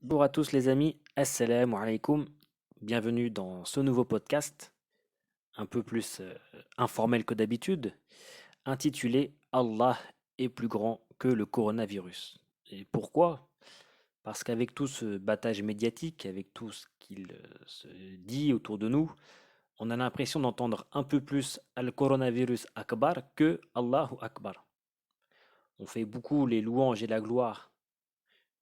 Bonjour à tous les amis, assalamu alaikum, bienvenue dans ce nouveau podcast, un peu plus informel que d'habitude, intitulé Allah est plus grand que le coronavirus. Et pourquoi? Parce qu'avec tout ce battage médiatique, avec tout ce qu'il se dit autour de nous, on a l'impression d'entendre un peu plus Al-Coronavirus Akbar que Allahu Akbar. On fait beaucoup les louanges et la gloire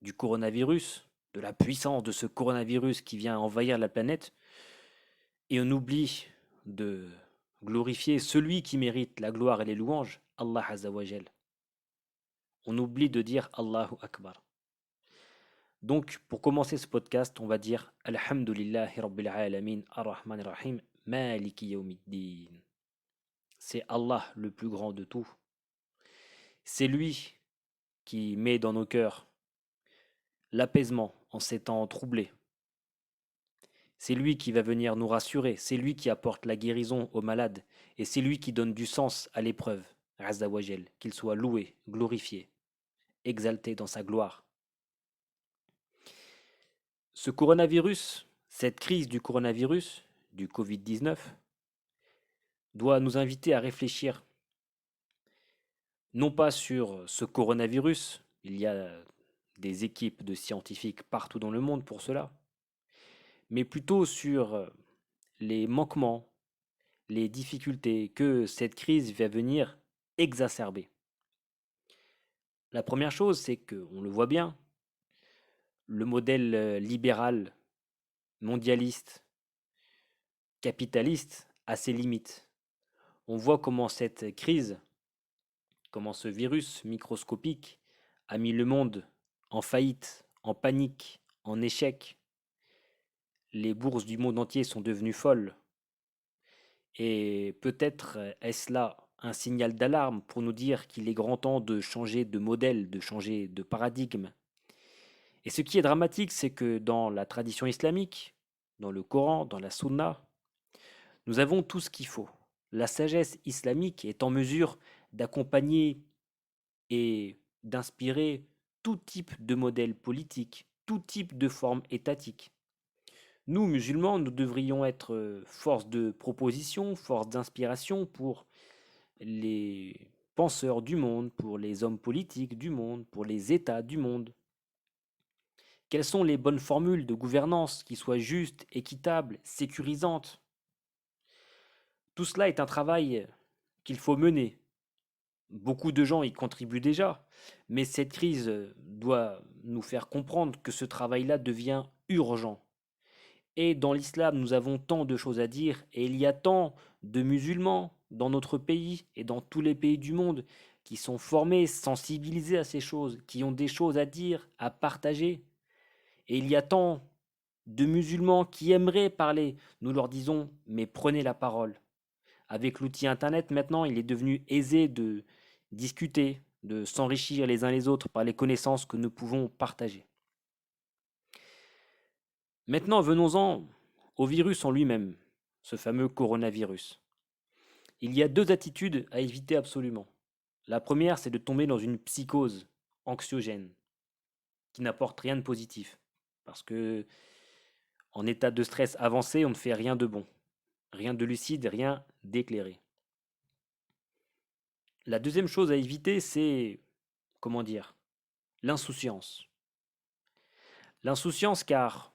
du coronavirus, de la puissance de ce coronavirus qui vient envahir la planète, et on oublie de glorifier celui qui mérite la gloire et les louanges, Allah Azzawajal. On oublie de dire Allahu Akbar. Donc, pour commencer ce podcast, on va dire Alhamdulillahi Rabbil Alamin Ar-Rahman Ar-Rahim Maliki Yawmiddin. C'est Allah le plus grand de tout. C'est lui qui met dans nos cœurs l'apaisement en ces temps troublés. C'est lui qui va venir nous rassurer, c'est lui qui apporte la guérison aux malades, et c'est lui qui donne du sens à l'épreuve, Azzawajal, qu'il soit loué, glorifié, exalté dans sa gloire. Ce coronavirus, cette crise du coronavirus, du Covid-19, doit nous inviter à réfléchir, non pas sur ce coronavirus, il y a des équipes de scientifiques partout dans le monde pour cela, mais plutôt sur les manquements, les difficultés que cette crise va venir exacerber. La première chose, c'est que, on le voit bien, le modèle libéral, mondialiste, capitaliste a ses limites. On voit comment cette crise, comment ce virus microscopique a mis le monde en faillite, en panique, en échec. Les bourses du monde entier sont devenues folles. Et peut-être est-ce là un signal d'alarme pour nous dire qu'il est grand temps de changer de modèle, de changer de paradigme. Et ce qui est dramatique, c'est que dans la tradition islamique, dans le Coran, dans la Sunna, nous avons tout ce qu'il faut. La sagesse islamique est en mesure d'accompagner et d'inspirer tout type de modèle politique, tout type de forme étatique. Nous, musulmans, nous devrions être force de proposition, force d'inspiration pour les penseurs du monde, pour les hommes politiques du monde, pour les États du monde. Quelles sont les bonnes formules de gouvernance qui soient justes, équitables, sécurisantes? Tout cela est un travail qu'il faut mener. Beaucoup de gens y contribuent déjà, mais cette crise doit nous faire comprendre que ce travail-là devient urgent. Et dans l'islam, nous avons tant de choses à dire, et il y a tant de musulmans dans notre pays et dans tous les pays du monde qui sont formés, sensibilisés à ces choses, qui ont des choses à dire, à partager. Et il y a tant de musulmans qui aimeraient parler. Nous leur disons, mais prenez la parole. Avec l'outil Internet, maintenant, il est devenu aisé de discuter, de s'enrichir les uns les autres par les connaissances que nous pouvons partager. Maintenant, venons-en au virus en lui-même, ce fameux coronavirus. Il y a deux attitudes à éviter absolument. La première, c'est de tomber dans une psychose anxiogène qui n'apporte rien de positif. Parce que en état de stress avancé, on ne fait rien de bon, rien de lucide, rien d'éclairé. La deuxième chose à éviter, c'est, comment dire, l'insouciance. L'insouciance car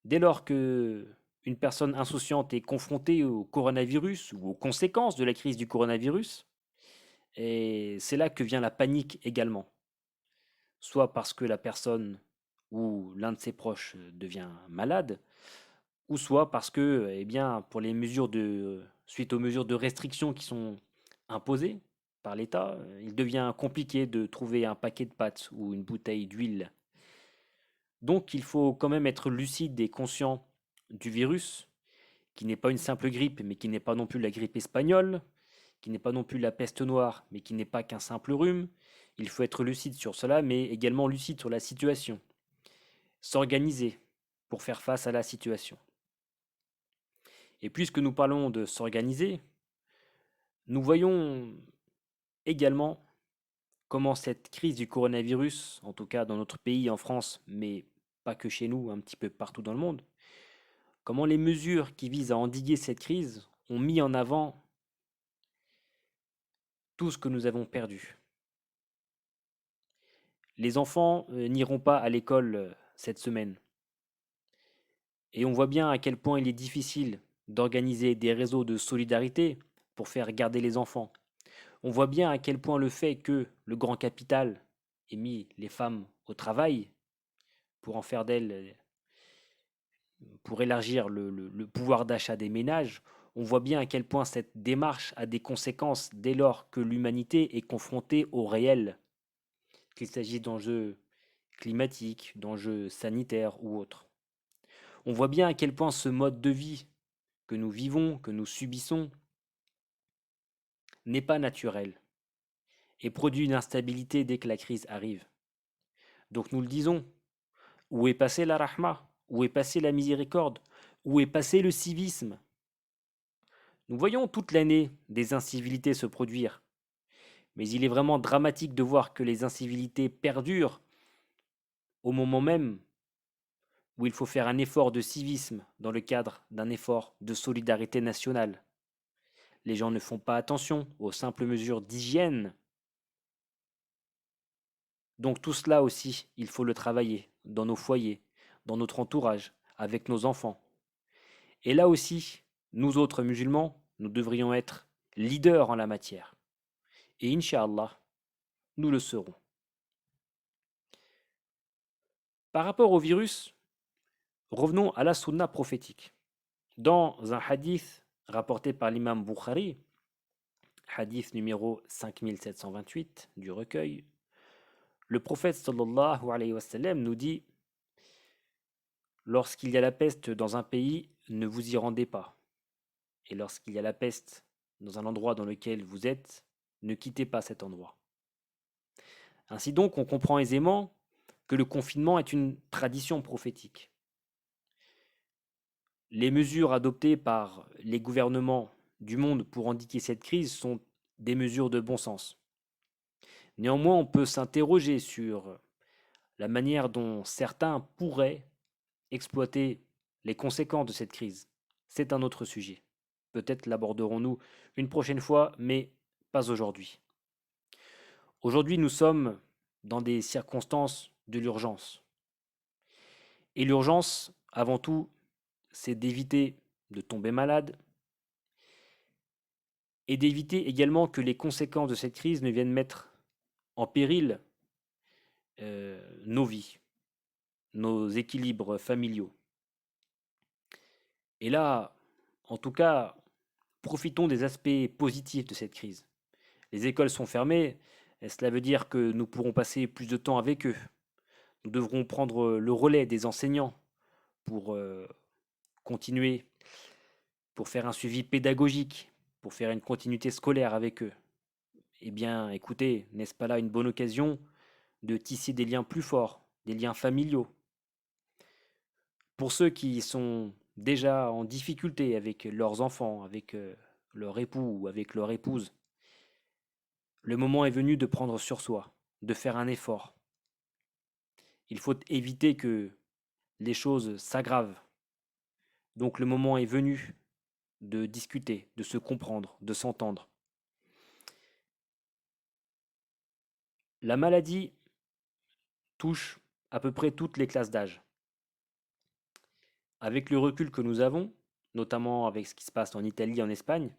dès lors que une personne insouciante est confrontée au coronavirus ou aux conséquences de la crise du coronavirus, et c'est là que vient la panique également. Soit parce que la personne ou l'un de ses proches devient malade, ou soit parce que, eh bien, pour les mesures suite aux mesures de restriction qui sont imposées par l'État, il devient compliqué de trouver un paquet de pâtes ou une bouteille d'huile. Donc, il faut quand même être lucide et conscient du virus, qui n'est pas une simple grippe, mais qui n'est pas non plus la grippe espagnole, qui n'est pas non plus la peste noire, mais qui n'est pas qu'un simple rhume. Il faut être lucide sur cela, mais également lucide sur la situation. S'organiser pour faire face à la situation. Et puisque nous parlons de s'organiser, nous voyons également comment cette crise du coronavirus, en tout cas dans notre pays, en France, mais pas que chez nous, un petit peu partout dans le monde, comment les mesures qui visent à endiguer cette crise ont mis en avant tout ce que nous avons perdu. Les enfants n'iront pas à l'école cette semaine. Et on voit bien à quel point il est difficile d'organiser des réseaux de solidarité pour faire garder les enfants. On voit bien à quel point le fait que le grand capital ait mis les femmes au travail pour en faire d'elles, pour élargir le pouvoir d'achat des ménages, on voit bien à quel point cette démarche a des conséquences dès lors que l'humanité est confrontée au réel, qu'il s'agisse d'enjeux climatiques, d'enjeux sanitaires ou autres. On voit bien à quel point ce mode de vie que nous vivons, que nous subissons, n'est pas naturel et produit une instabilité dès que la crise arrive. Donc nous le disons, où est passé la rahma? Où est passé la miséricorde? Où est passé le civisme? Nous voyons toute l'année des incivilités se produire, mais il est vraiment dramatique de voir que les incivilités perdurent au moment même où il faut faire un effort de civisme dans le cadre d'un effort de solidarité nationale. Les gens ne font pas attention aux simples mesures d'hygiène. Donc tout cela aussi, il faut le travailler dans nos foyers, dans notre entourage, avec nos enfants. Et là aussi, nous autres musulmans, nous devrions être leaders en la matière. Et Inch'Allah, nous le serons. Par rapport au virus, revenons à la sunna prophétique. Dans un hadith rapporté par l'imam Bukhari, hadith numéro 5728 du recueil, le prophète sallallahu alayhi wa sallam nous dit: lorsqu'il y a la peste dans un pays, ne vous y rendez pas. Et lorsqu'il y a la peste dans un endroit dans lequel vous êtes, ne quittez pas cet endroit. Ainsi donc, on comprend aisément que le confinement est une tradition prophétique. Les mesures adoptées par les gouvernements du monde pour endiguer cette crise sont des mesures de bon sens. Néanmoins, on peut s'interroger sur la manière dont certains pourraient exploiter les conséquences de cette crise. C'est un autre sujet. Peut-être l'aborderons-nous une prochaine fois, mais pas aujourd'hui. Aujourd'hui, nous sommes dans des circonstances de l'urgence. Et l'urgence, avant tout, c'est d'éviter de tomber malade et d'éviter également que les conséquences de cette crise ne viennent mettre en péril nos vies, nos équilibres familiaux. Et là, en tout cas, profitons des aspects positifs de cette crise. Les écoles sont fermées, et cela veut dire que nous pourrons passer plus de temps avec eux. Nous devrons prendre le relais des enseignants pour continuer, pour faire un suivi pédagogique, pour faire une continuité scolaire avec eux. Eh bien, écoutez, n'est-ce pas là une bonne occasion de tisser des liens plus forts, des liens familiaux? Pour ceux qui sont déjà en difficulté avec leurs enfants, avec leur époux ou avec leur épouse, le moment est venu de prendre sur soi, de faire un effort. Il faut éviter que les choses s'aggravent. Donc le moment est venu de discuter, de se comprendre, de s'entendre. La maladie touche à peu près toutes les classes d'âge. Avec le recul que nous avons, notamment avec ce qui se passe en Italie et en Espagne,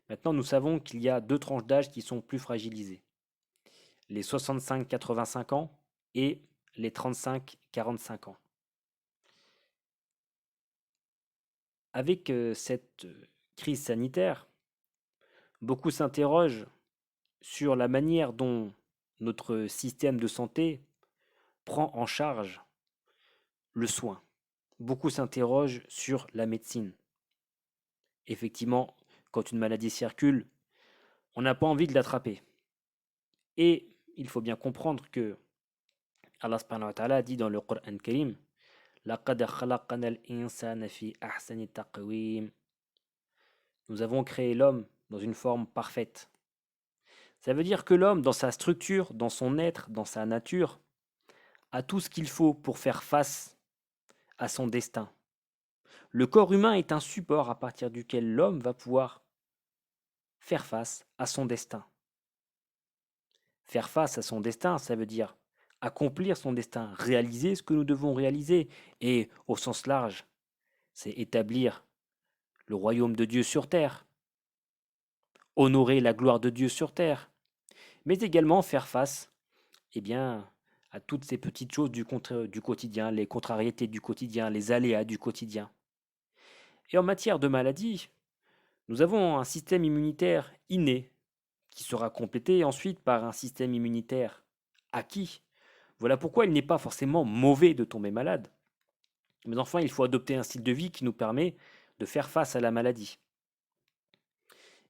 maintenant nous savons qu'il y a deux tranches d'âge qui sont plus fragilisées. Les 65-85 ans et les 35-45 ans. Avec cette crise sanitaire, beaucoup s'interrogent sur la manière dont notre système de santé prend en charge le soin. Beaucoup s'interrogent sur la médecine. Effectivement, quand une maladie circule, on n'a pas envie de l'attraper. Et il faut bien comprendre que Allah subhanahu wa ta'ala dit dans le Coran Karim: لَقَدْ خَلَقْنَا الْإِنسَانَ فِي أَحْسَنِ تَقْوِيمٍ. Nous avons créé l'homme dans une forme parfaite. Ça veut dire que l'homme, dans sa structure, dans son être, dans sa nature, a tout ce qu'il faut pour faire face à son destin. Le corps humain est un support à partir duquel l'homme va pouvoir faire face à son destin. Faire face à son destin, ça veut dire accomplir son destin, réaliser ce que nous devons réaliser. Et au sens large, c'est établir le royaume de Dieu sur terre, honorer la gloire de Dieu sur terre, mais également faire face eh bien, à toutes ces petites choses du quotidien, les contrariétés du quotidien, les aléas du quotidien. Et en matière de maladie, nous avons un système immunitaire inné qui sera complété ensuite par un système immunitaire acquis. Voilà pourquoi il n'est pas forcément mauvais de tomber malade. Mais enfin, il faut adopter un style de vie qui nous permet de faire face à la maladie.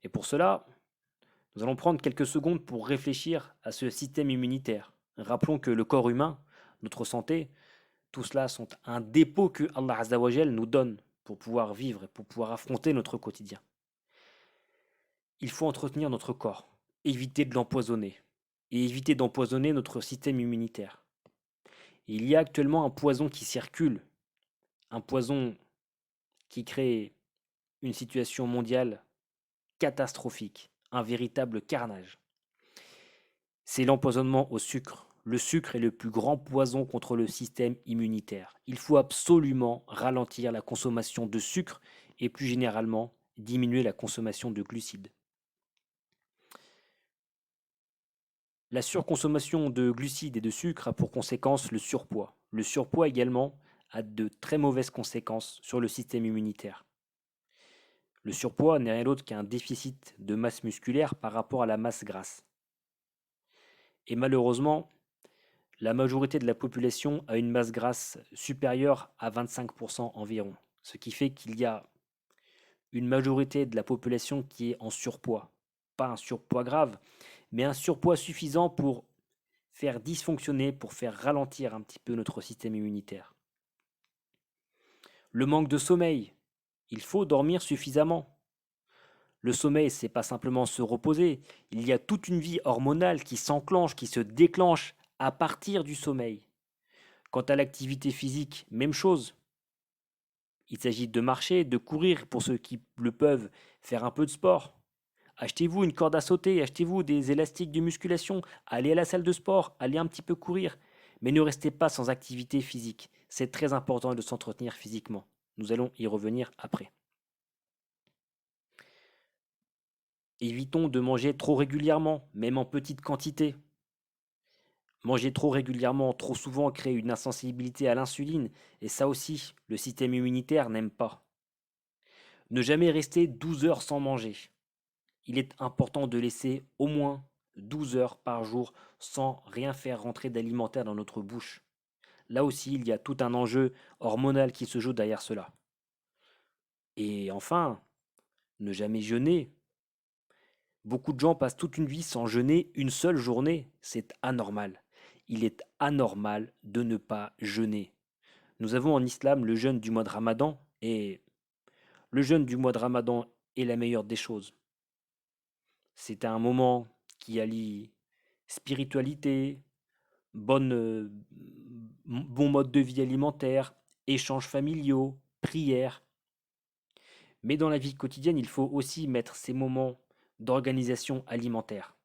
Et pour cela, nous allons prendre quelques secondes pour réfléchir à ce système immunitaire. Rappelons que le corps humain, notre santé, tout cela sont un dépôt que Allah Azza wa Jal nous donne pour pouvoir vivre et pour pouvoir affronter notre quotidien. Il faut entretenir notre corps, éviter de l'empoisonner et éviter d'empoisonner notre système immunitaire. Il y a actuellement un poison qui circule, un poison qui crée une situation mondiale catastrophique, un véritable carnage. C'est l'empoisonnement au sucre. Le sucre est le plus grand poison contre le système immunitaire. Il faut absolument ralentir la consommation de sucre et plus généralement diminuer la consommation de glucides. La surconsommation de glucides et de sucre a pour conséquence le surpoids. Le surpoids également a de très mauvaises conséquences sur le système immunitaire. Le surpoids n'est rien d'autre qu'un déficit de masse musculaire par rapport à la masse grasse. Et malheureusement, la majorité de la population a une masse grasse supérieure à 25% environ, ce qui fait qu'il y a une majorité de la population qui est en surpoids. Pas un surpoids grave, mais un surpoids suffisant pour faire dysfonctionner, pour faire ralentir un petit peu notre système immunitaire. Le manque de sommeil. Il faut dormir suffisamment. Le sommeil, c'est pas simplement se reposer. Il y a toute une vie hormonale qui s'enclenche, qui se déclenche à partir du sommeil. Quant à l'activité physique, même chose. Il s'agit de marcher, de courir pour ceux qui le peuvent, faire un peu de sport. Achetez-vous une corde à sauter, achetez-vous des élastiques de musculation, allez à la salle de sport, allez un petit peu courir. Mais ne restez pas sans activité physique. C'est très important de s'entretenir physiquement. Nous allons y revenir après. Évitons de manger trop régulièrement, même en petite quantité. Manger trop régulièrement, trop souvent crée une insensibilité à l'insuline, et ça aussi, le système immunitaire n'aime pas. Ne jamais rester 12 heures sans manger. Il est important de laisser au moins 12 heures par jour sans rien faire rentrer d'alimentaire dans notre bouche. Là aussi, il y a tout un enjeu hormonal qui se joue derrière cela. Et enfin, ne jamais jeûner. Beaucoup de gens passent toute une vie sans jeûner une seule journée. C'est anormal. Il est anormal de ne pas jeûner. Nous avons en islam le jeûne du mois de Ramadan et le jeûne du mois de Ramadan est la meilleure des choses. C'est un moment qui allie spiritualité, bon mode de vie alimentaire, échanges familiaux, prières. Mais dans la vie quotidienne, il faut aussi mettre ces moments d'organisation alimentaire.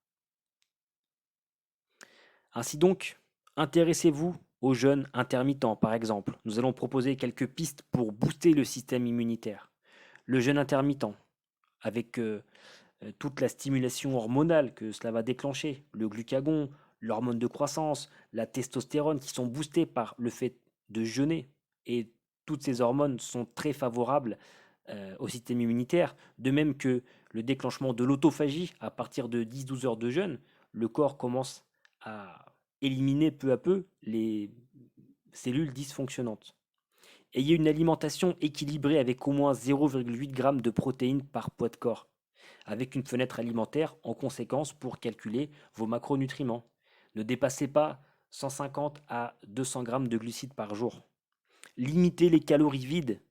Ainsi donc, intéressez-vous aux jeûnes intermittents, par exemple. Nous allons proposer quelques pistes pour booster le système immunitaire. Le jeûne intermittent, avec toute la stimulation hormonale que cela va déclencher, le glucagon, l'hormone de croissance, la testostérone qui sont boostées par le fait de jeûner. Et toutes ces hormones sont très favorables au système immunitaire, de même que le déclenchement de l'autophagie à partir de 10-12 heures de jeûne, le corps commence à éliminer peu à peu les cellules dysfonctionnantes. Ayez une alimentation équilibrée avec au moins 0,8 g de protéines par poids de corps, avec une fenêtre alimentaire en conséquence pour calculer vos macronutriments. Ne dépassez pas 150 à 200 g de glucides par jour. Limitez les calories vides,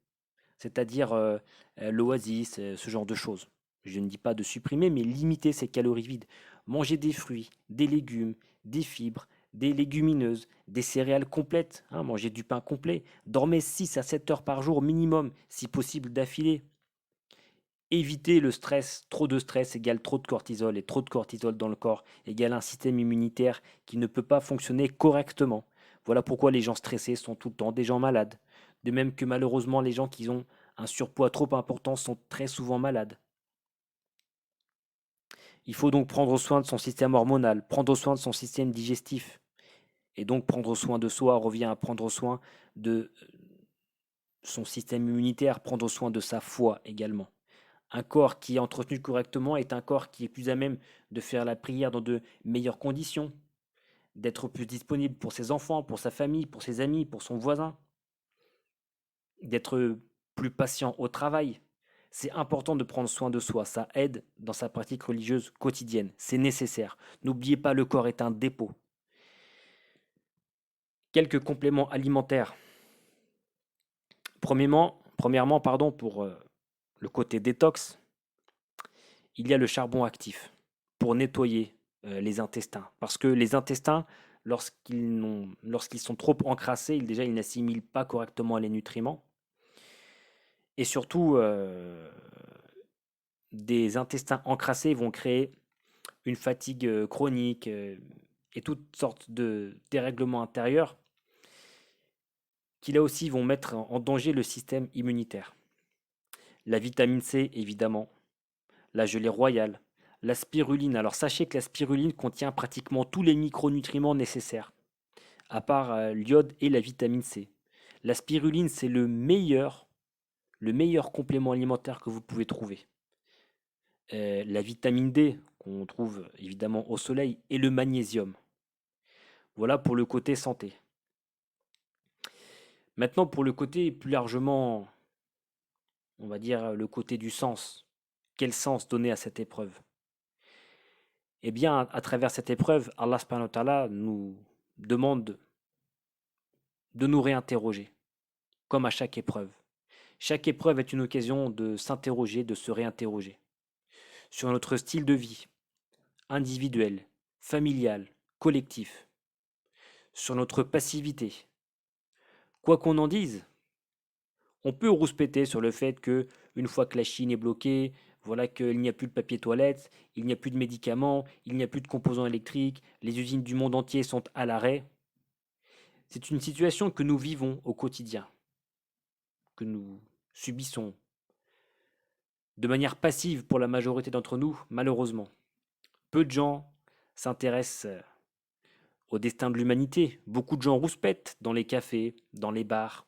c'est-à-dire l'oasis, ce genre de choses. Je ne dis pas de supprimer, mais limiter ces calories vides. Mangez des fruits, des légumes, des fibres, des légumineuses, des céréales complètes, hein, mangez du pain complet, dormez 6 à 7 heures par jour minimum, si possible d'affilée. Évitez le stress, trop de stress égale trop de cortisol, et trop de cortisol dans le corps égale un système immunitaire qui ne peut pas fonctionner correctement. Voilà pourquoi les gens stressés sont tout le temps des gens malades. De même que malheureusement les gens qui ont un surpoids trop important sont très souvent malades. Il faut donc prendre soin de son système hormonal, prendre soin de son système digestif. Et donc prendre soin de soi revient à prendre soin de son système immunitaire, prendre soin de sa foi également. Un corps qui est entretenu correctement est un corps qui est plus à même de faire la prière dans de meilleures conditions, d'être plus disponible pour ses enfants, pour sa famille, pour ses amis, pour son voisin, d'être plus patient au travail. C'est important de prendre soin de soi, ça aide dans sa pratique religieuse quotidienne, c'est nécessaire. N'oubliez pas, le corps est un dépôt. Quelques compléments alimentaires. Premièrement, pardon, pour le côté détox, il y a le charbon actif pour nettoyer les intestins. Parce que les intestins, lorsqu'ils sont trop encrassés, déjà ils n'assimilent pas correctement les nutriments. Et surtout, des intestins encrassés vont créer une fatigue chronique et toutes sortes de dérèglements intérieurs qui là aussi vont mettre en danger le système immunitaire. La vitamine C, évidemment, la gelée royale, la spiruline. Alors sachez que la spiruline contient pratiquement tous les micronutriments nécessaires, à part l'iode et la vitamine C. La spiruline, c'est le meilleur complément alimentaire que vous pouvez trouver. La vitamine D, qu'on trouve évidemment au soleil, et le magnésium. Voilà pour le côté santé. Maintenant, pour le côté plus largement, on va dire le côté du sens. Quel sens donner à cette épreuve? Eh bien, à travers cette épreuve, Allah subhanahu wa ta'ala nous demande de nous réinterroger, comme à chaque épreuve. Chaque épreuve est une occasion de s'interroger, de se réinterroger sur notre style de vie, individuel, familial, collectif, sur notre passivité. Quoi qu'on en dise, on peut rouspéter sur le fait que, une fois que la Chine est bloquée, voilà qu'il n'y a plus de papier toilette, il n'y a plus de médicaments, il n'y a plus de composants électriques, les usines du monde entier sont à l'arrêt. C'est une situation que nous vivons au quotidien, que nous subissons de manière passive pour la majorité d'entre nous, malheureusement. Peu de gens s'intéressent au destin de l'humanité. Beaucoup de gens rouspètent dans les cafés, dans les bars.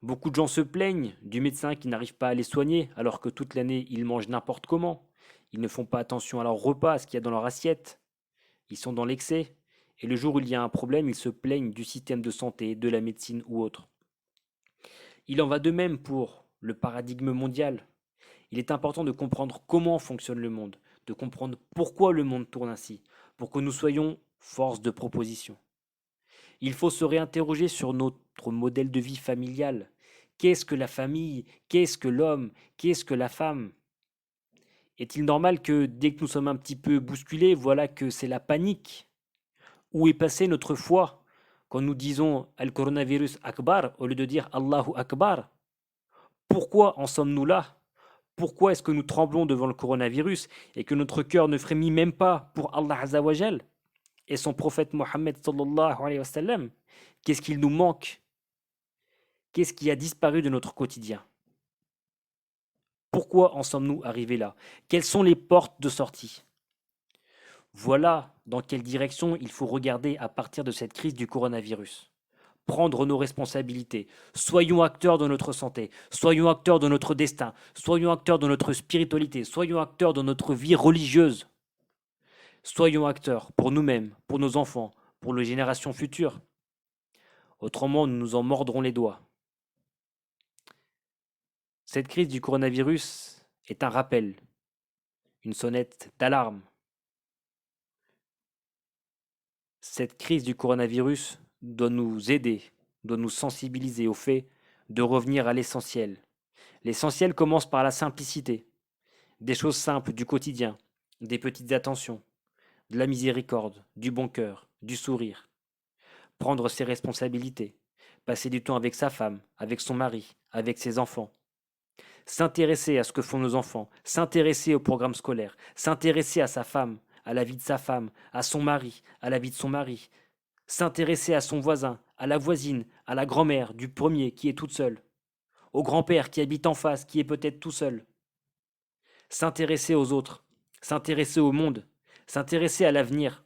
Beaucoup de gens se plaignent du médecin qui n'arrive pas à les soigner, alors que toute l'année, ils mangent n'importe comment. Ils ne font pas attention à leur repas, à ce qu'il y a dans leur assiette. Ils sont dans l'excès. Et le jour où il y a un problème, ils se plaignent du système de santé, de la médecine ou autre. Il en va de même pour le paradigme mondial. Il est important de comprendre comment fonctionne le monde, de comprendre pourquoi le monde tourne ainsi, pour que nous soyons force de proposition. Il faut se réinterroger sur notre modèle de vie familial. Qu'est-ce que la famille? Qu'est-ce que l'homme? Qu'est-ce que la femme? Est-il normal que dès que nous sommes un petit peu bousculés, voilà que c'est la panique? Où est passée notre foi quand nous disons Al-Coronavirus Akbar au lieu de dire Allahu Akbar? Pourquoi en sommes-nous là? Pourquoi est-ce que nous tremblons devant le coronavirus et que notre cœur ne frémit même pas pour Allah Azzawajal et son prophète Mohammed sallallahu alayhi wa sallam? Qu'est-ce qu'il nous manque? Qu'est-ce qui a disparu de notre quotidien? Pourquoi en sommes-nous arrivés là? Quelles sont les portes de sortie? Voilà dans quelle direction il faut regarder à partir de cette crise du coronavirus. Prendre nos responsabilités. Soyons acteurs de notre santé. Soyons acteurs de notre destin. Soyons acteurs de notre spiritualité. Soyons acteurs de notre vie religieuse. Soyons acteurs pour nous-mêmes, pour nos enfants, pour les générations futures. Autrement, nous nous en mordrons les doigts. Cette crise du coronavirus est un rappel, une sonnette d'alarme. Cette crise du coronavirus doit nous aider, doit nous sensibiliser au fait de revenir à l'essentiel. L'essentiel commence par la simplicité, des choses simples du quotidien, des petites attentions, de la miséricorde, du bon cœur, du sourire. prendre ses responsabilités, passer du temps avec sa femme, avec son mari, avec ses enfants, s'intéresser à ce que font nos enfants, s'intéresser au programme scolaire, s'intéresser à sa femme, à la vie de sa femme, à son mari, à la vie de son mari, s'intéresser à son voisin, à la voisine, à la grand-mère du premier qui est toute seule, au grand-père qui habite en face, qui est peut-être tout seul, s'intéresser aux autres, s'intéresser au monde, s'intéresser à l'avenir,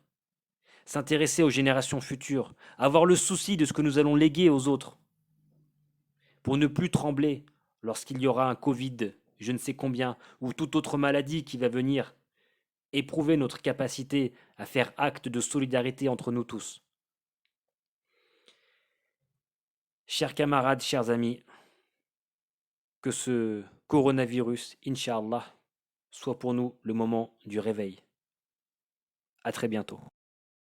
s'intéresser aux générations futures, avoir le souci de ce que nous allons léguer aux autres, pour ne plus trembler lorsqu'il y aura un Covid, je ne sais combien, ou toute autre maladie qui va venir, éprouver notre capacité à faire acte de solidarité entre nous tous. Chers camarades, chers amis, que ce coronavirus, Inch'Allah, soit pour nous le moment du réveil. À très bientôt.